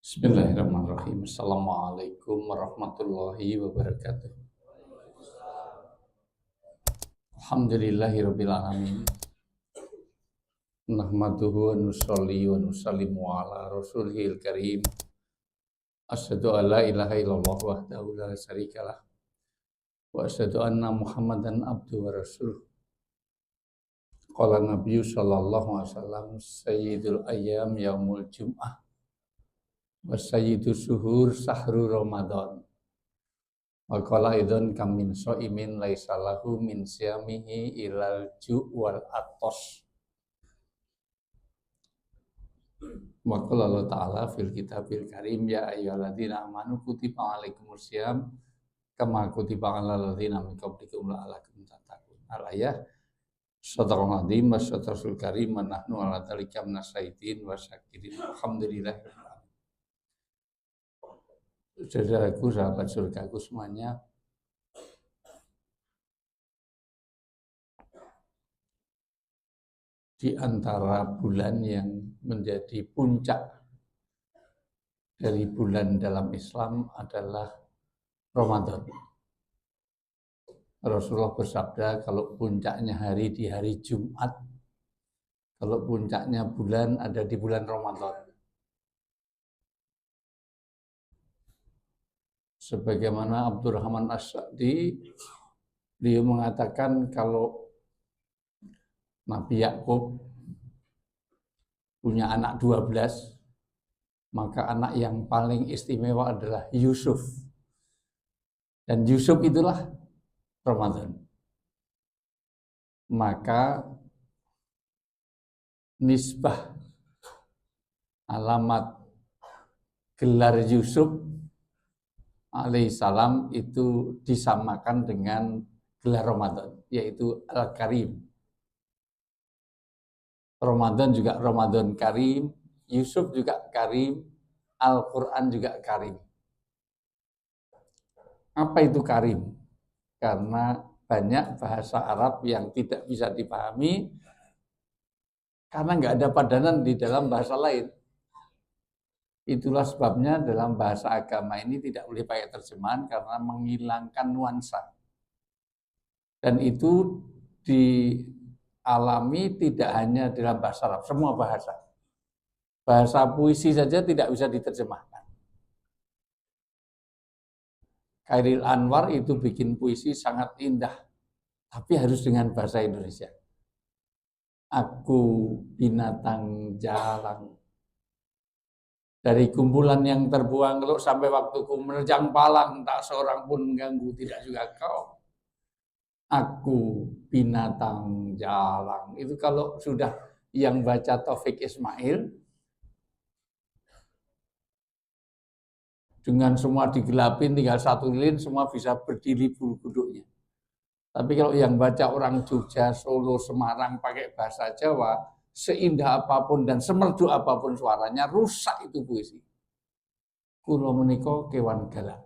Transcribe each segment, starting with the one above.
Bismillahirrahmanirrahim. Assalamualaikum warahmatullahi wabarakatuh. Alhamdulillahirabbil alamin. Nahmaduhu wa nusolli wa nusallimu ala rasulihil karim. Asyhadu an la ilaha illallah wahdahu la syarikalah wa asyhadu anna Muhammadan abduhu wa rasuluh. Qala Nabiyyu sallallahu alaihi wasallam sayyidul ayyam yaumul jum'ah wa sayyidu syuhur sahru Ramadan. Wa qala idzan kam min shaimin laisa lahu min siyamihi ilal ju' wal atos. Wa qala Allah ta'ala fil kitabil karim ya ayyuhalladzina amanu kutiba alaikumus syiyam kama kutiba alal ladzina min qablikum la'allakum tattaqun. Al-ayah Sadaqallahul azim wa sadaqal karim wa nahnu ala dzalika minasyaitin wa syakirin. Alhamdulillah. Saudaraku, sahabat surgaku semuanya, di antara bulan yang menjadi puncak dari bulan dalam Islam adalah Ramadan. Rasulullah bersabda, kalau puncaknya hari di hari Jumat, kalau puncaknya bulan ada di bulan Ramadan. Sebagaimana Abdurrahman As-Sa'di, beliau mengatakan kalau Nabi Yakub punya anak 12, maka anak yang paling istimewa adalah Yusuf. Dan Yusuf itulah Ramadan. Maka nisbah alamat gelar Yusuf alaihissalam itu disamakan dengan gelar Ramadan, yaitu Al-Karim. Ramadan juga Ramadan Karim, Yusuf juga Karim, Al-Quran juga Karim. Apa itu Karim? Karena banyak bahasa Arab yang tidak bisa dipahami karena nggak ada padanan di dalam bahasa lain. Itulah sebabnya dalam bahasa agama ini tidak boleh pakai terjemahan karena menghilangkan nuansa. Dan itu dialami tidak hanya dalam bahasa Arab, semua bahasa. Bahasa puisi saja tidak bisa diterjemahkan. Khairil Anwar itu bikin puisi sangat indah, tapi harus dengan bahasa Indonesia. Aku binatang jalang, dari kumpulan yang terbuang keluk sampai waktuku menerjang palang, tak seorang pun mengganggu, tidak juga kau. Aku binatang jalang. Itu kalau sudah yang baca Taufik Ismail, dengan semua digelapin, tinggal satu lilin, semua bisa berdiri duduknya. Tapi kalau yang baca orang Jogja, Solo, Semarang pakai bahasa Jawa, seindah apapun dan semerdu apapun suaranya, rusak itu puisi. Kulo menika kewan galak.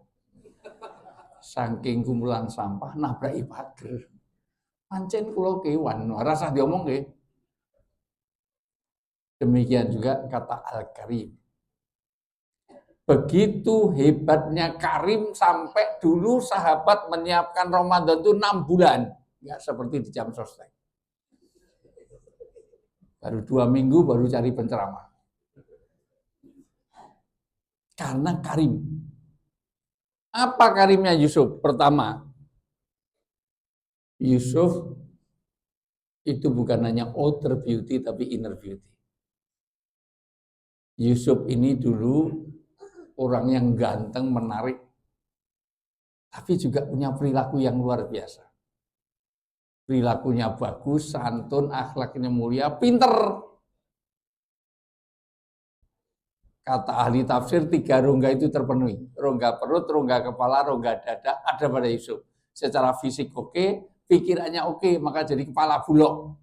Saking kumpulan sampah nabraki pager. Pancen kulo kewan, rasa diomong nggih. Demikian juga kata Al-Karim. Begitu hebatnya Karim sampai dulu sahabat menyiapkan Ramadan itu 6 bulan. Enggak seperti di jam sostek. Baru 2 minggu baru cari penceramah. Karena Karim. Apa Karimnya Yusuf? Pertama, Yusuf itu bukan hanya outer beauty tapi inner beauty. Yusuf ini dulu orang yang ganteng, menarik, tapi juga punya perilaku yang luar biasa. Perilakunya bagus, santun, akhlaknya mulia, pinter. Kata ahli tafsir, 3 rongga itu terpenuhi. Rongga perut, rongga kepala, rongga dada ada pada Yusuf. Secara fisik oke, pikirannya oke, maka jadi kepala bulog.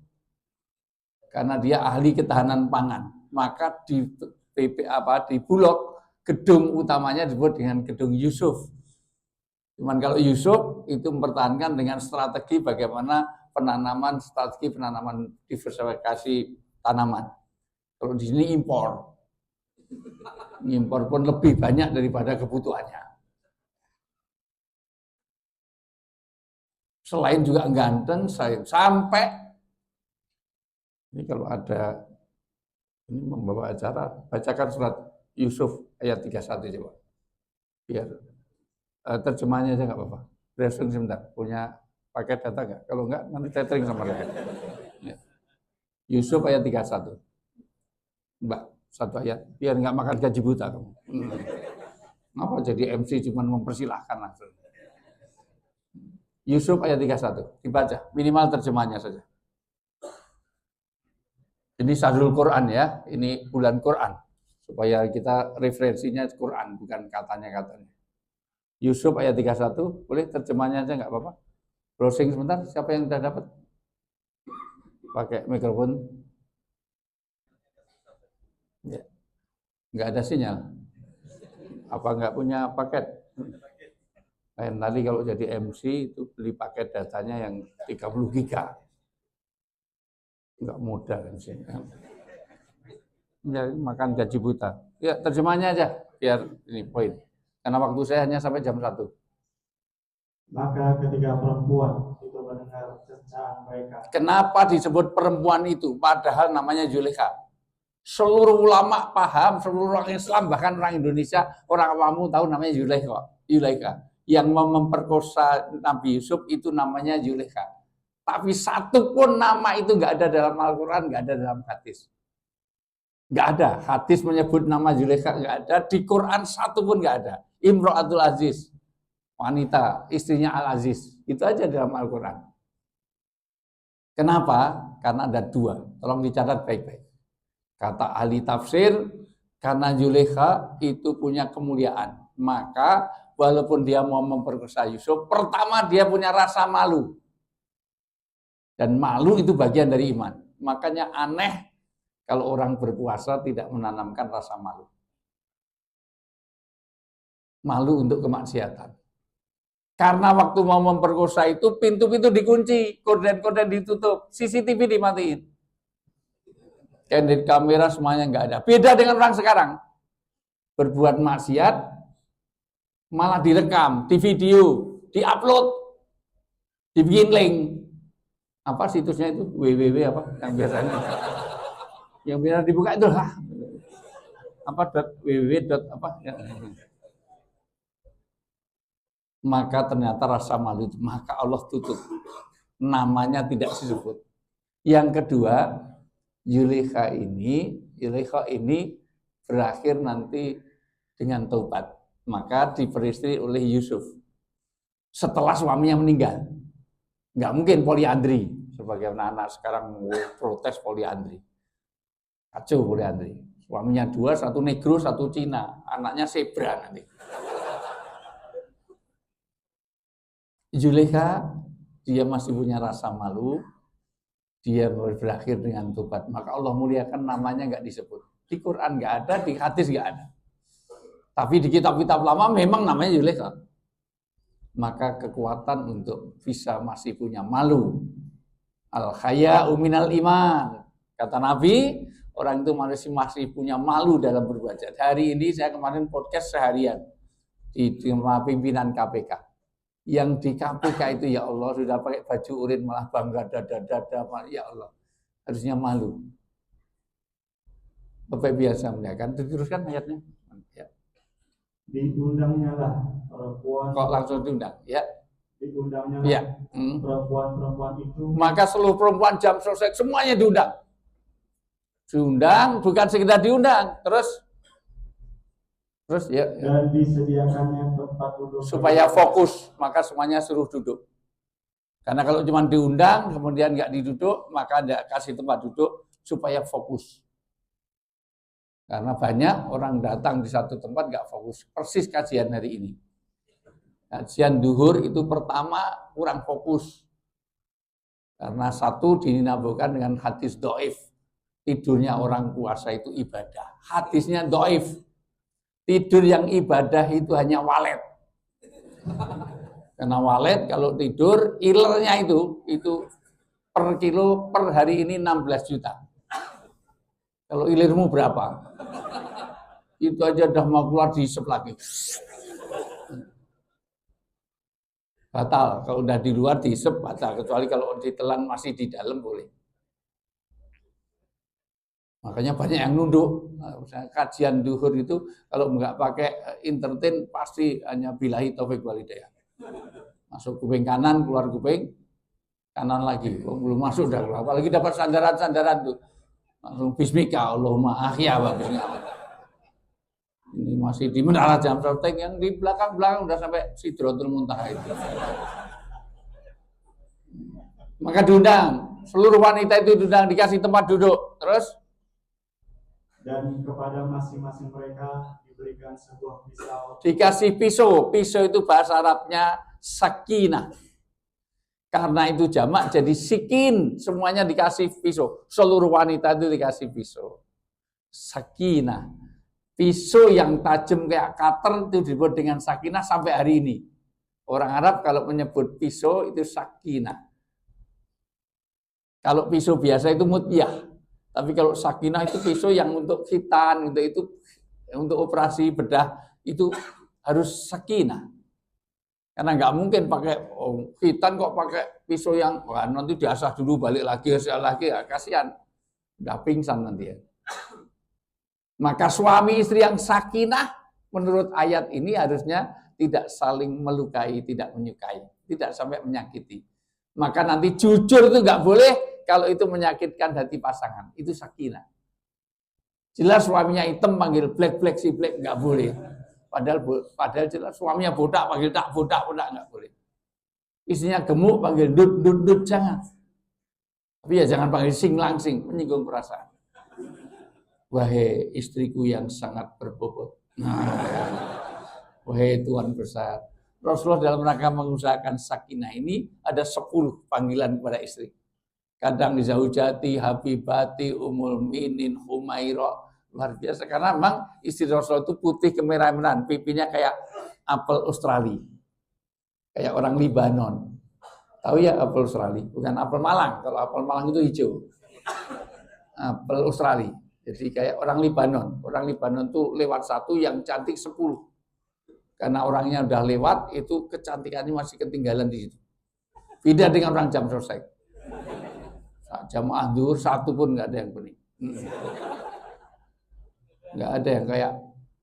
Karena dia ahli ketahanan pangan. Maka di bulog, gedung utamanya disebut dengan gedung Yusuf. Cuman kalau Yusuf itu mempertahankan dengan strategi bagaimana strategi penanaman diversifikasi tanaman. Kalau di sini impor. Ngimpor pun lebih banyak daripada kebutuhannya. Selain juga ganteng, sampai ini kalau ada ini membawa acara, bacakan surat Yusuf ayat 31 coba. Biar terjemahannya aja nggak apa-apa. Browsing sebentar, punya paket data nggak? Kalau nggak, nanti tethering sama mereka. Ya. Yusuf ayat 31. Mbak, satu ayat, biar nggak makan gaji buta kamu. Ngapa jadi MC cuma mempersilahkan langsung. Yusuf ayat 31, dibaca, minimal terjemahnya saja. Ini Sahrul Quran ya, ini bulan Quran. Supaya kita referensinya Quran, bukan katanya-katanya. Yusuf ayat 31, boleh terjemahnya aja nggak apa-apa. Browsing sebentar, siapa yang sudah dapat? Pakai mikrofon. Ya. Nggak ada sinyal. Apa nggak punya paket? Lain tadi kalau jadi MC itu beli paket datanya yang 30 giga. Nggak mudah kan sih. Ya, makan gaji buta. Ya, terjemahnya aja biar ini poin. Karena waktu saya hanya sampai jam 1. Maka ketika perempuan itu mendengar cercaan mereka. Kenapa disebut perempuan itu? Padahal namanya Zulekha. Seluruh ulama paham, seluruh orang Islam, bahkan orang Indonesia, orang awam tahu namanya Zulekha. Yang memperkosa Nabi Yusuf itu namanya Zulekha. Tapi satu pun nama itu nggak ada dalam Al-Quran, nggak ada dalam hadis. Nggak ada. Hadis menyebut nama Zulekha nggak ada. Di Quran satu pun nggak ada. Imro'atul Aziz. Wanita, istrinya Al-Aziz. Itu aja dalam Al-Quran. Kenapa? Karena ada dua. Tolong dicatat baik-baik. Kata ahli tafsir, karena Zulekha itu punya kemuliaan. Maka walaupun dia mau memperkosa Yusuf, pertama dia punya rasa malu. Dan malu itu bagian dari iman. Makanya aneh kalau orang berpuasa tidak menanamkan rasa malu. Malu untuk kemaksiatan. Karena waktu mau memperkosa itu pintu-pintu dikunci, korden-korden ditutup, CCTV dimatiin. Candid kamera semuanya nggak ada. Beda dengan orang sekarang. Berbuat maksiat malah direkam, di video, diupload, dibikin link. Apa situsnya itu? www apa yang biasanya? Yang biasa dibuka itu apa .www apa ya. Maka ternyata rasa malu itu, maka Allah tutup. Namanya tidak disebut. Yang kedua, Zulekha ini berakhir nanti dengan taubat. Maka diperistri oleh Yusuf. Setelah suaminya meninggal. Nggak mungkin poliandri. Sebagai anak-anak sekarang protes poliandri. Kacau poliandri. Suaminya 2, satu negro, satu Cina. Anaknya zebra nanti. Zulekha, dia masih punya rasa malu, dia berakhir dengan tobat. Maka Allah muliakan, namanya nggak disebut. Di Quran nggak ada, di hadis nggak ada. Tapi di kitab-kitab lama memang namanya Zulekha. Maka kekuatan untuk bisa masih punya malu. Al-haya'u minal iman. Kata Nabi, orang itu masih punya malu dalam berbuat jahat. Hari ini saya kemarin podcast seharian di pimpinan KPK. Yang di KPK itu ya Allah sudah pakai baju urin malah bangga dada ya Allah, harusnya malu. Bapak biasa kan diteruskan ayatnya. Ya. Diundangnya lah perempuan. Kok langsung diundang? Ya. Diundangnya lah ya. Perempuan-perempuan itu. Maka seluruh perempuan jam selesai semuanya diundang. Diundang bukan sekedar diundang, terus ya. Dan disediakannya tempat duduk supaya fokus, maka semuanya suruh duduk. Karena kalau cuma diundang kemudian nggak diduduk, maka tidak kasih tempat duduk supaya fokus. Karena banyak orang datang di satu tempat nggak fokus. Persis kajian hari ini. Kajian duhur itu pertama kurang fokus. Karena satu dinamakan dengan hadis doif. Tidurnya orang puasa itu ibadah. Hadisnya doif. Tidur yang ibadah itu hanya walet. Karena walet kalau tidur, ilernya itu per kilo per hari ini 16 juta. Kalau ilirmu berapa? Itu aja udah mau keluar dihisap lagi. Batal. Kalau udah di luar dihisap batal. Kecuali kalau ditelan masih di dalam boleh. Makanya banyak yang nunduk. Misalnya kajian duhur itu kalau nggak pakai entertain pasti hanya billahi taufik walhidayah. Masuk kuping kanan, keluar kuping kanan lagi. Belum masuk dah. Apalagi dapat sandaran-sandaran tuh. Langsung bismika Allahumma ahya wa bismillah. Ini masih di Menara Jam Sostek yang di belakang-belakang udah sampai Sidratul Muntaha itu. Maka diundang, seluruh wanita itu diundang, dikasih tempat duduk. Terus dan kepada masing-masing mereka diberikan sebuah pisau. Dikasih pisau. Pisau itu bahasa Arabnya sakinah. Karena itu jamak jadi sikin. Semuanya dikasih pisau. Seluruh wanita itu dikasih pisau. Sakinah. Pisau yang tajam kayak cutter itu disebut dengan sakinah sampai hari ini. Orang Arab kalau menyebut pisau itu sakinah. Kalau pisau biasa itu mutyah. Tapi kalau sakinah itu pisau yang untuk khitan, untuk operasi bedah itu harus sakinah. Karena nggak mungkin pakai khitan kok pakai pisau yang nanti diasah dulu balik lagi ya kasihan. Udah pingsan nanti ya. Maka suami istri yang sakinah menurut ayat ini harusnya tidak saling melukai, tidak menyukai, tidak sampai menyakiti. Maka nanti jujur itu nggak boleh kalau itu menyakitkan hati pasangan. Itu sakinah. Jelas suaminya hitam panggil black si black nggak boleh. Padahal jelas suaminya botak panggil tak botak nggak boleh. Istrinya gemuk panggil dut jangan. Tapi ya jangan panggil sing langsing, menyinggung perasaan. Wahai istriku yang sangat berbobot. Wahai Tuhan besar. Rasulullah dalam rangka mengusahakan sakinah ini ada 10 panggilan kepada istri. Kadang zaujati, habibati, umul minin, humaira. Luar biasa. Karena memang istri Rasulullah itu putih kemerah-merahan. Pipinya kayak apel Australia. Kayak orang Libanon. Tahu ya apel Australia? Bukan apel Malang. Kalau apel Malang itu hijau. Apel Australia. Jadi kayak orang Libanon. Orang Libanon tuh lewat 1 yang cantik 10. Karena orangnya udah lewat, itu kecantikannya masih ketinggalan di situ. Beda dengan orang jam selesai. Jamaah zuhur 1 pun nggak ada yang bening. Nggak ada yang kayak,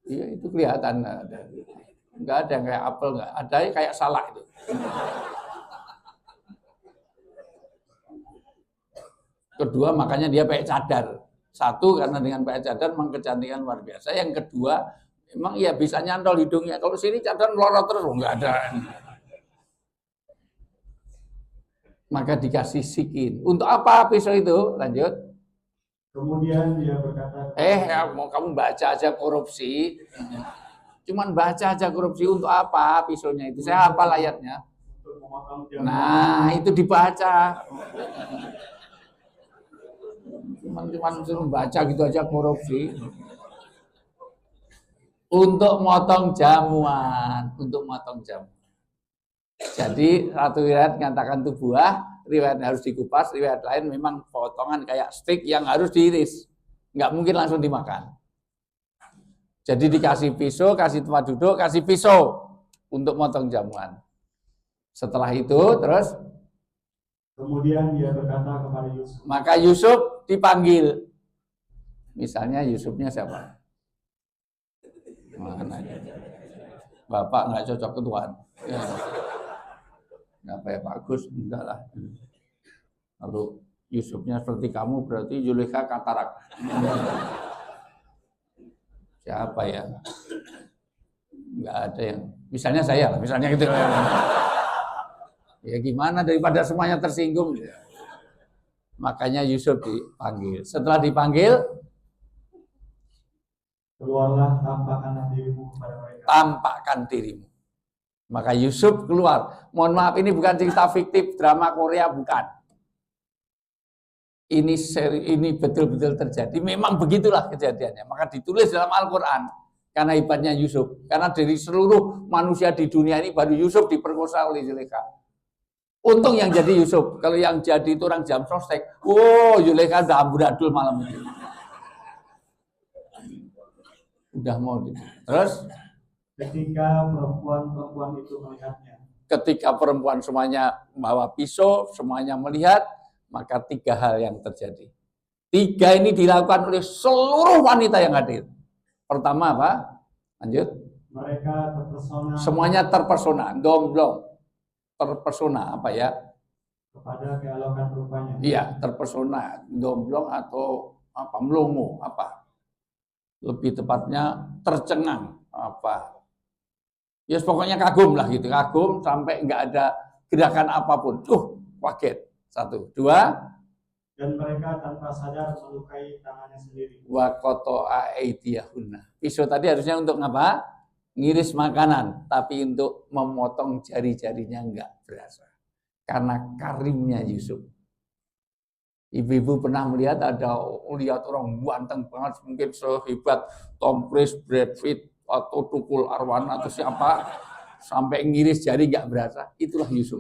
iya itu kelihatan nggak ada. Nggak ada yang kayak apel, nggak ada yang kayak salak itu. Kedua makanya dia pakai cadar. 1 karena dengan pakai cadar memang kecantikan luar biasa. Yang kedua memang ya bisa nyantol hidungnya. Kalau sini cadar melorot terus enggak ada. Maka dikasih sikin. Untuk apa pisau itu? Lanjut. Kemudian dia berkata, Mau kamu baca aja korupsi. Cuman baca aja korupsi untuk apa pisaunya itu? Saya hafal ayatnya. untuk memotong jamuan. Nah, itu dibaca. Cuman suruh baca gitu aja korupsi. Untuk motong jamuan, Jadi satu riwayat mengatakan itu buah, riwayat harus dikupas, riwayat lain memang potongan kayak steak yang harus diiris. Nggak mungkin langsung dimakan. Jadi dikasih pisau, kasih tempat duduk, kasih pisau untuk motong jamuan. Setelah itu terus Kemudian dia berkata kepada Yusuf. Maka Yusuf dipanggil. Misalnya Yusufnya siapa? Mana ya? Bapak nggak cocok ke Tuhan. Ya. Nggak kayak Pak Agus, enggak lah. Kalau Yusufnya seperti kamu berarti Zulekha katarak. Siapa ya? Nggak ada yang. Misalnya saya lah, misalnya gitu. Ya gimana daripada semuanya tersinggung. Makanya Yusuf dipanggil. Setelah dipanggil, keluarlah, tampakkanlah dirimu kepada mereka. Tampakkan dirimu. Maka Yusuf keluar. Mohon maaf, ini bukan cerita fiktif drama Korea, bukan. Ini betul-betul terjadi. Memang begitulah kejadiannya. Maka ditulis dalam Al-Quran. Karena hebatnya Yusuf. Karena dari seluruh manusia di dunia ini baru Yusuf diperkosa oleh Zulekha. Untung yang jadi Yusuf. Kalau yang jadi itu orang jam sostek. Zulekha udah amburadul malam itu. Udah mau terus ketika perempuan itu melihatnya. Ketika perempuan semuanya bawa pisau, semuanya melihat, maka 3 hal yang terjadi. 3 ini dilakukan oleh seluruh wanita yang hadir. Pertama apa? Lanjut. Mereka terpesona. Semuanya terpesona, domblong. Terpesona apa ya? Kepada keelokan rupanya. Iya, terpesona, domblong atau apa? Melongo apa? Lebih tepatnya tercengang apa? Ya pokoknya kagum lah gitu, kagum sampai nggak ada gerakan apapun. Kaget. 1, 2. Dan mereka tanpa sadar melukai tangannya sendiri. Wa qata'a aydiyahunna. Pisau tadi harusnya untuk ngapa? Ngiris makanan, tapi untuk memotong jari-jarinya enggak berasa. Karena karimnya Yusuf. Ibu-ibu pernah melihat lihat orang ganteng banget, mungkin sehebat Tom Cruise, Brad Pitt, atau Tukul Arwana atau siapa, sampai ngiris jari enggak berasa. Itulah Yusuf.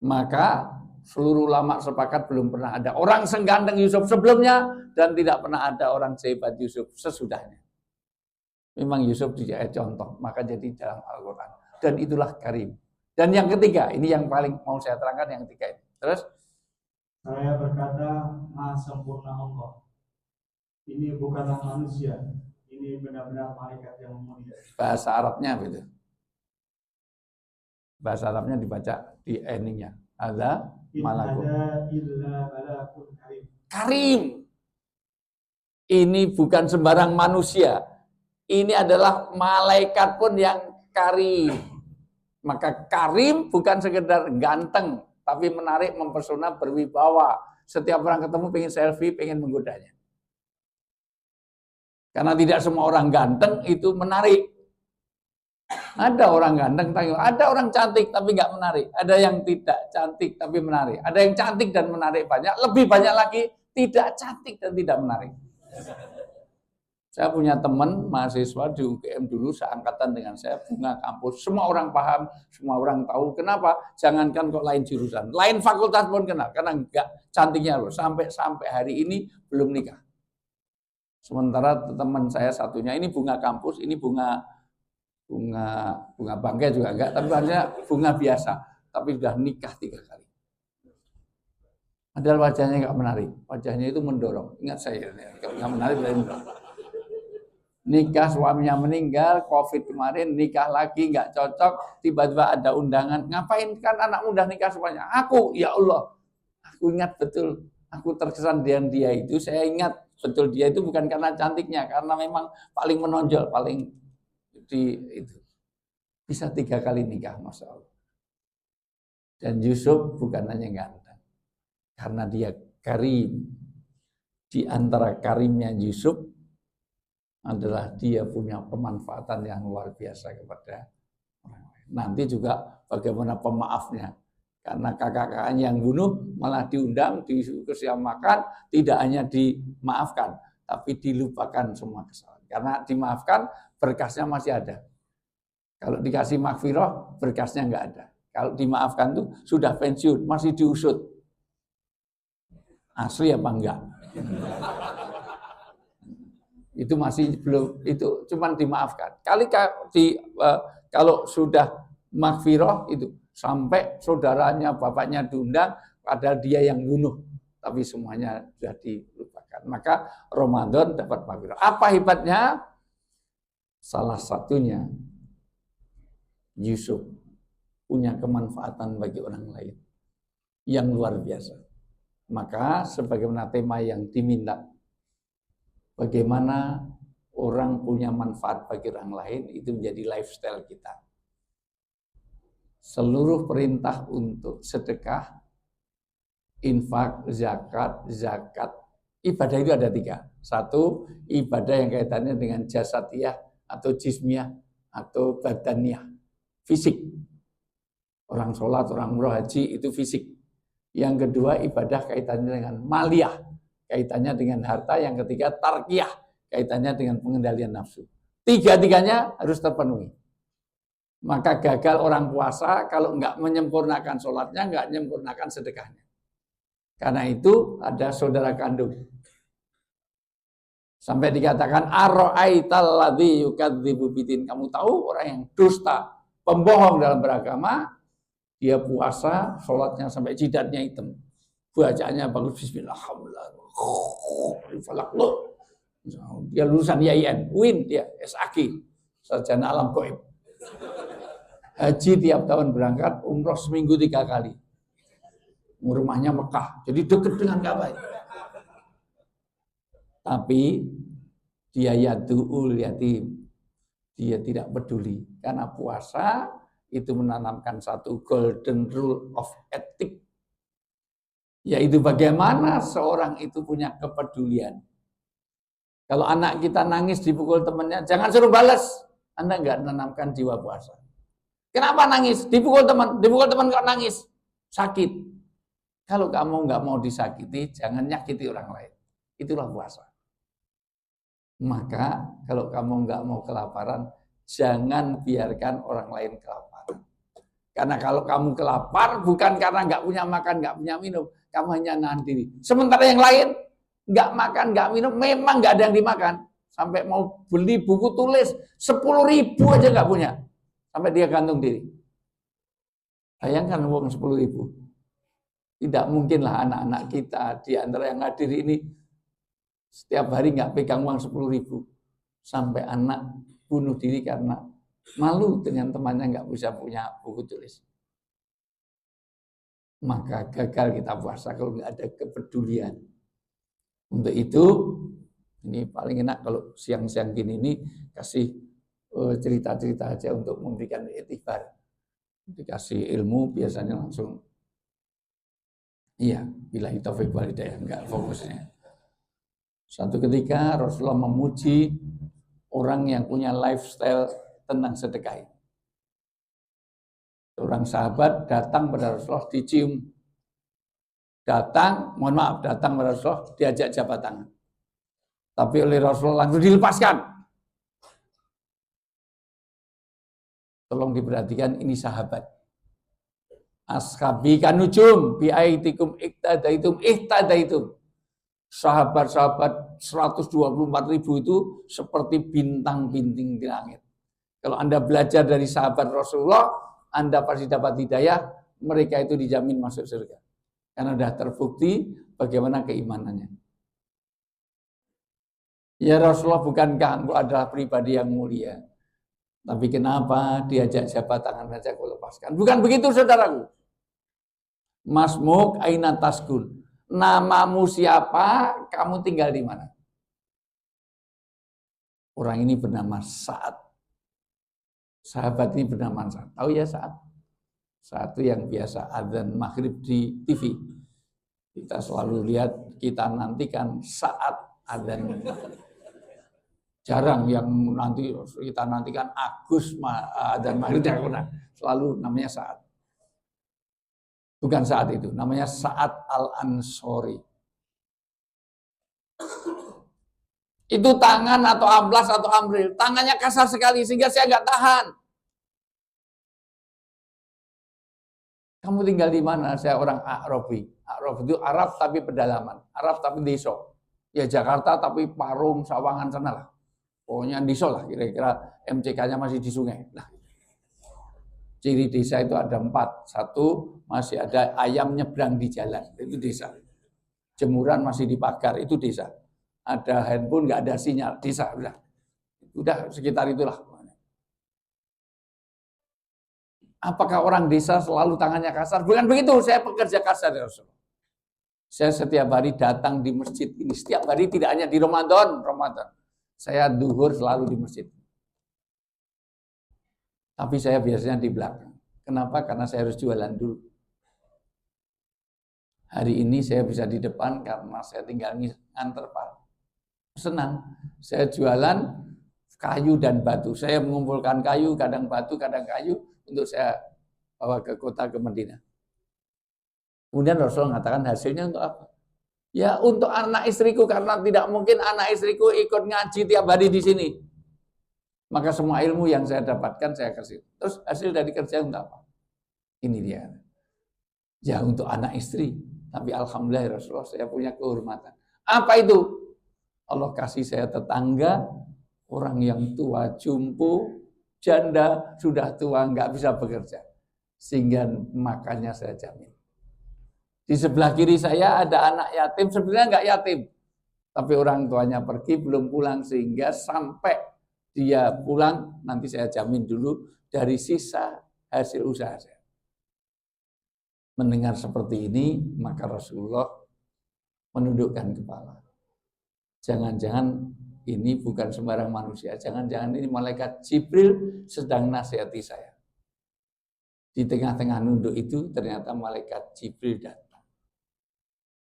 Maka seluruh ulama sepakat belum pernah ada orang seganteng Yusuf sebelumnya dan tidak pernah ada orang sehebat Yusuf sesudahnya. Memang Yusuf dijadikan contoh, maka jadi dalam Al-Quran. Dan itulah karim. Dan yang ketiga, ini yang paling mau saya terangkan yang ketiga ini. Terus? Saya berkata, Maha sempurna Allah. Ini bukanlah manusia, ini benar-benar malaikat yang mulia. Bahasa Arabnya apa itu? Bahasa Arabnya dibaca di endingnya. Ada malakun. Karim. Ini bukan sembarang manusia. Ini adalah malaikat pun yang karim. Maka karim bukan sekedar ganteng, tapi menarik, mempesona, berwibawa. Setiap orang ketemu pengen selfie, pengen menggodanya. Karena tidak semua orang ganteng itu menarik. Ada orang ganteng, ada orang cantik tapi nggak menarik. Ada yang tidak cantik tapi menarik. Ada yang cantik dan menarik banyak, lebih banyak lagi tidak cantik dan tidak menarik. Saya punya teman mahasiswa di UGM dulu seangkatan dengan saya, bunga kampus. Semua orang paham, semua orang tahu. Kenapa? Jangankan kok lain jurusan, lain fakultas pun kenal. Karena enggak cantiknya loh. Sampai hari ini belum nikah. Sementara teman saya satunya ini bunga kampus, ini bunga bangkai juga enggak, tapi bunga biasa. Tapi sudah nikah 3 kali. Padahal wajahnya enggak menarik. Wajahnya itu mendorong. Ingat saya, enggak menarik berarti mendorong. Nikah suaminya meninggal, COVID kemarin, nikah lagi nggak cocok, tiba-tiba ada undangan. Ngapain kan anak muda nikah semuanya? Aku, ya Allah, aku ingat betul, aku terkesan dengan dia itu, saya ingat betul dia itu bukan karena cantiknya, karena memang paling menonjol, paling itu. Bisa 3 kali nikah, Masya Allah. Dan Yusuf bukan hanya ganteng, karena dia karim. Di antara karimnya Yusuf, adalah dia punya pemanfaatan yang luar biasa kepada orang lain. Nanti juga bagaimana pemaafnya. Karena kakak-kakaknya yang bunuh malah diundang, dikasih makan, tidak hanya dimaafkan, tapi dilupakan semua kesalahan. Karena dimaafkan, berkasnya masih ada. Kalau dikasih maghfirah, berkasnya enggak ada. Kalau dimaafkan tuh sudah pensiun, masih diusut. Asli apa enggak? Itu masih belum, itu cuman dimaafkan. Kalau sudah maghfirah itu sampai saudaranya, bapaknya diundang, padahal dia yang bunuh, tapi semuanya sudah dilupakan. Maka Ramadan dapat maghfirah. Apa hebatnya? Salah satunya Yusuf punya kemanfaatan bagi orang lain yang luar biasa. Maka sebagaimana tema yang diminta, bagaimana orang punya manfaat bagi orang lain, itu menjadi lifestyle kita. Seluruh perintah untuk sedekah, infak, zakat, ibadah itu ada 3. 1, ibadah yang kaitannya dengan jasadiyah atau jismiyah atau badaniyah, fisik. Orang sholat, orang umroh, haji itu fisik. Yang kedua, ibadah kaitannya dengan maliyah, kaitannya dengan harta. Yang ketiga, tarkiyah, kaitannya dengan pengendalian nafsu. 3-tiganya harus terpenuhi. Maka gagal orang puasa kalau enggak menyempurnakan sholatnya, enggak menyempurnakan sedekahnya. Karena itu ada saudara kandung. Sampai dikatakan ara'aital ladzi yukadzibu bidin. Kamu tahu orang yang dusta, pembohong dalam beragama, dia puasa, sholatnya sampai jidatnya hitam. Bacaannya bagus bismillah. Dia lulusan YIN, UIN dia, SAK, sarjana alam gaib. Haji tiap tahun berangkat, umroh seminggu 3 kali. Rumahnya Mekah, jadi dekat dengan Ka'bah. Tapi dia yadu'ul yatim, dia tidak peduli karena puasa itu menanamkan satu golden rule of ethic, yaitu bagaimana seorang itu punya kepedulian. Kalau anak kita nangis dipukul temannya, jangan suruh balas. Anda nggak menanamkan jiwa puasa. Kenapa nangis? Dipukul teman kok nangis, sakit. Kalau kamu nggak mau disakiti, jangan nyakiti orang lain. Itulah puasa. Maka kalau kamu nggak mau kelaparan, jangan biarkan orang lain kelaparan. Karena kalau kamu kelapar, bukan karena nggak punya makan, nggak punya minum, kamu hanya nahan diri. Sementara yang lain nggak makan, nggak minum, memang nggak ada yang dimakan. Sampai mau beli buku tulis 10.000 aja nggak punya, sampai dia gantung diri. Bayangkan uang 10.000. Tidak mungkinlah anak-anak kita di antara yang hadir ini setiap hari nggak pegang uang 10.000. Sampai anak bunuh diri karena malu dengan temannya nggak bisa punya buku tulis. Maka gagal kita puasa kalau nggak ada kepedulian. Untuk itu, ini paling enak kalau siang-siang gini ini kasih cerita-cerita aja untuk memberikan etibar. Dikasih ilmu biasanya langsung iya, billahi taufik wal hidayah, enggak fokusnya. Suatu ketika Rasulullah memuji orang yang punya lifestyle tentang sedekah. Seorang sahabat datang pada Rasulullah dicium. Datang pada Rasulullah diajak jabat tangan. Tapi oleh Rasulullah langsung dilepaskan. Tolong diperhatikan, ini sahabat. Ashabi kanujum biaitikum ihtadaitum. Sahabat-sahabat 124.000 itu seperti bintang-bintang di langit. Kalau Anda belajar dari sahabat Rasulullah, Anda pasti dapat hidayah, mereka itu dijamin masuk surga. Karena sudah terbukti bagaimana keimanannya. Ya Rasulullah, bukankah engkau adalah pribadi yang mulia? Tapi kenapa diajak jabat tangan saja kau lepaskan? Bukan begitu saudaraku. Masmuk aina taskun. Namamu siapa? Kamu tinggal di mana? Orang ini bernama Sa'ad. Sahabat ini bernama Sa'ad. Tahu ya Sa'ad? Satu yang biasa adzan maghrib di TV. Kita selalu lihat, kita nantikan Sa'ad adzan. Jarang yang nanti kita nantikan Agus adzan maghrib, selalu namanya Sa'ad. Bukan Sa'ad itu, namanya Sa'ad Al-Ansori. Itu tangan atau amplas atau amril, tangannya kasar sekali sehingga saya nggak tahan. Kamu tinggal di mana? Saya orang A'rabi. A'rab itu Arab tapi pedalaman, Arab tapi desa. Ya Jakarta tapi Parung, Sawangan sana lah. Pokoknya desa lah, kira-kira MCK-nya masih di sungai. Nah, ciri desa itu ada 4. 1, masih ada ayam nyebrang di jalan, itu desa. Jemuran masih dipagar, itu desa. Ada handphone, nggak ada sinyal, desa. Udah sekitar itulah. Apakah orang desa selalu tangannya kasar? Bukan begitu, saya pekerja kasar ya Rasul. Saya setiap hari datang di masjid ini, setiap hari, tidak hanya di Ramadan. Saya duhur selalu di masjid. Tapi saya biasanya di belakang. Kenapa? Karena saya harus jualan dulu. Hari ini saya bisa di depan karena saya tinggal nganter Pak. Senang. Saya jualan kayu dan batu. Saya mengumpulkan kayu, kadang batu, kadang kayu, untuk saya bawa ke kota, ke Madinah. Kemudian Rasul mengatakan hasilnya untuk apa? Ya untuk anak istriku, karena tidak mungkin anak istriku ikut ngaji tiap hari di sini. Maka semua ilmu yang saya dapatkan saya kasih. Terus hasil dari kerja untuk apa? Ini dia. Ya untuk anak istri. Tapi alhamdulillah Rasulullah saya punya kehormatan. Apa itu? Allah kasih saya tetangga, orang yang tua, jumpo, janda, sudah tua, nggak bisa bekerja. Sehingga makannya saya jamin. Di sebelah kiri saya ada anak yatim, sebenarnya nggak yatim. Tapi orang tuanya pergi, belum pulang, sehingga sampai dia pulang, nanti saya jamin dulu dari sisa hasil usaha saya. Mendengar seperti ini, maka Rasulullah menundukkan kepala. Jangan-jangan ini bukan sembarang manusia, jangan-jangan ini malaikat Jibril sedang nasihati saya. Di tengah-tengah nunduk itu ternyata malaikat Jibril datang.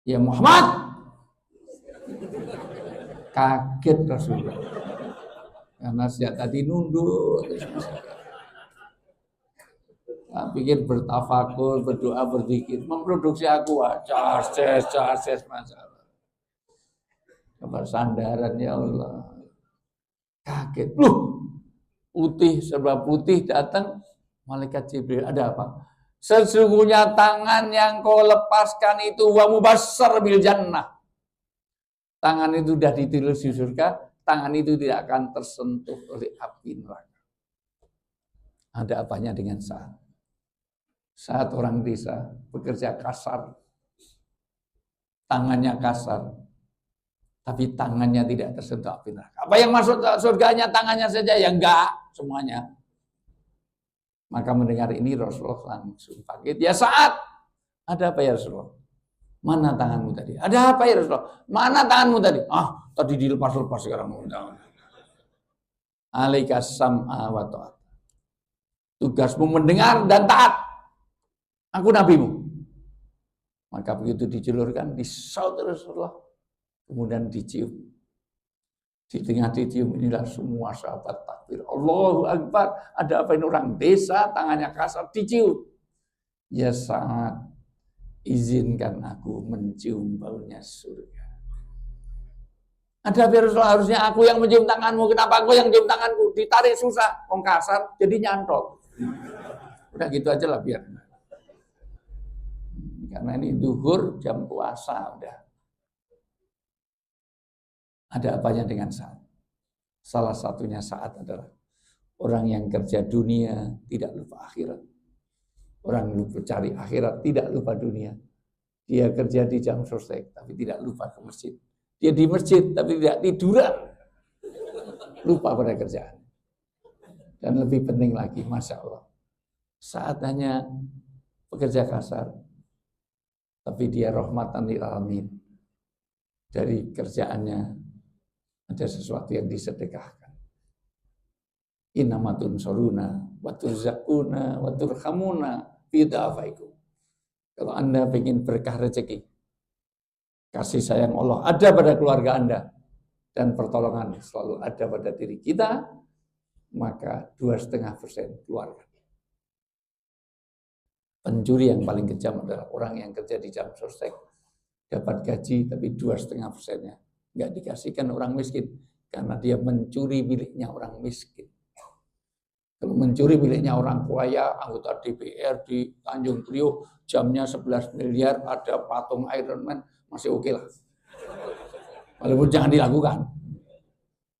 Ya Muhammad! Kaget Rasulullah. Karena sejak tadi nunduk. Nah, pikir bertafakur, berdoa, berzikir, memproduksi aku, charges masalah. Kabar sandaran ya Allah. Kaget. Putih, serba putih datang. Malaikat Jibril, ada apa? Sesungguhnya tangan yang kau lepaskan itu wa mubassar bil jannah. Tangan itu sudah ditulis di surga, tangan itu tidak akan tersentuh oleh api neraka. Ada apanya dengan saat? Saat orang desa bekerja kasar, tangannya kasar, tapi tangannya tidak tersentuh api neraka. Apa yang masuk surganya tangannya saja? Ya enggak, semuanya. Maka mendengar ini Rasulullah langsung kaget. Ya Sa'ad, ada apa ya Rasulullah? Mana tanganmu tadi? Ada apa ya Rasulullah? Mana tanganmu tadi? Tadi dilepas-lepas sekarang. Alaika sam'a wa ta'at. Tugasmu mendengar dan taat. Aku nabimu. Maka begitu dijulurkan, disaut Rasulullah. Kemudian dicium. Di tengah dicium inilah semua sahabat takbir. Allahu Akbar. Ada apa ini orang desa, tangannya kasar, dicium. Ya Sa'ad, izinkan aku mencium baunya surga. Ada Rasulullah, harusnya aku yang mencium tanganmu. Kenapa aku yang mencium tanganku? Ditarik susah, orang kasar, jadi nyantol. Udah gitu aja lah biar. Karena ini duhur jam puasa udah. Ada apanya dengan saat? Salah satunya saat adalah orang yang kerja dunia tidak lupa akhirat. Orang lupa cari akhirat tidak lupa dunia. Dia kerja di jam sostek tapi tidak lupa ke masjid. Dia di masjid tapi tidak tiduran. Lupa pada kerjaan. Dan lebih penting lagi, Masya Allah. Saat hanya pekerja kasar, tapi dia rahmatan lil alamin. Dari kerjaannya ada sesuatu yang disedekahkan. Innamatun soluna, waturzakuna, waturhamuna, bida'afaikum. Kalau Anda ingin berkah rezeki, kasih sayang Allah ada pada keluarga Anda, dan pertolongan selalu ada pada diri kita, maka 2,5% keluarga. Pencuri yang paling kejam adalah orang yang kerja di jam sostek, dapat gaji tapi 2,5%-nya nggak dikasihkan orang miskin karena dia mencuri miliknya orang miskin. Kalau mencuri miliknya orang kaya, anggota DPR di Tanjung Priok, jamnya 11 miliar, ada patung Iron Man, masih oke lah. Walaupun jangan dilakukan.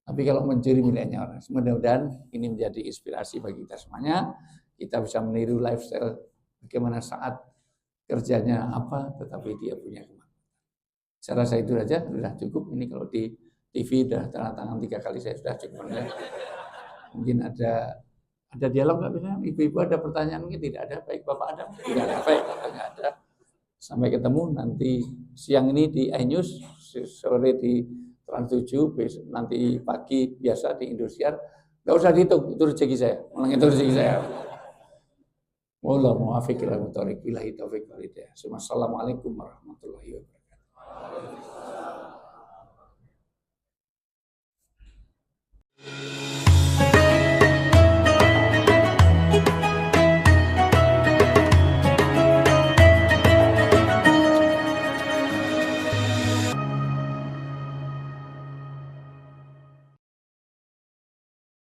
Tapi kalau mencuri miliknya orang, mudah-mudahan ini menjadi inspirasi bagi kita semuanya. Kita bisa meniru lifestyle bagaimana saat kerjanya apa, tetapi dia punya kemampuan. Saya rasa itu saja sudah cukup. Ini kalau di TV sudah tanda tangan 3 kali, saya sudah cukup. Mungkin ada dialog nggak bisa? Ibu-ibu ada pertanyaan? Mungkin tidak ada. Baik Bapak ada? Tidak ada. Baik Bapak nggak ada. Sampai ketemu nanti siang ini di iNews, sore di Trans 7, nanti pagi biasa di Indosiar. Nggak usah dihitung, itu rezeki saya. Malah itu rezeki saya. Wallahu muwaffiq ila thoriq, billahi taufiq wal hidayah. Assalamualaikum warahmatullahi wabarakatuh.